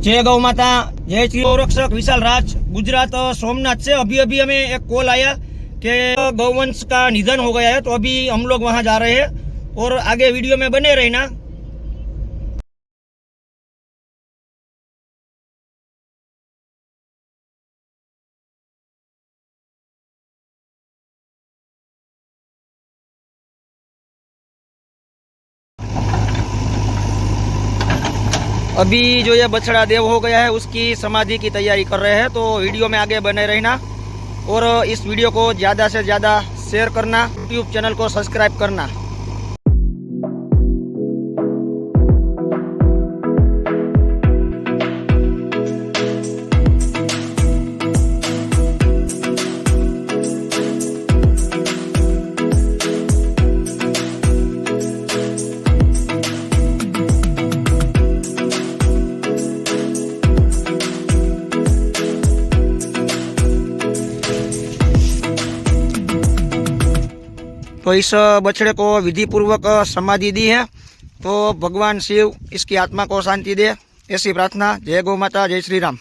जय गौ माता, जय श्री गौरक्षक विशाल राज, गुजरात सोमनाथ से। अभी अभी हमें एक कॉल आया कि गौवंश का निधन हो गया है, तो अभी हम लोग वहां जा रहे हैं और आगे वीडियो में बने रहना। अभी जो ये बछड़ा देव हो गया है उसकी समाधि की तैयारी कर रहे हैं, तो वीडियो में आगे बने रहना और इस वीडियो को ज़्यादा से ज़्यादा शेयर करना, यूट्यूब चैनल को सब्सक्राइब करना। तो इस बछड़े को विधि पूर्वक समाधि दी है, तो भगवान शिव इसकी आत्मा को शांति दे, ऐसी प्रार्थना। जय गौ माता, जय श्री राम।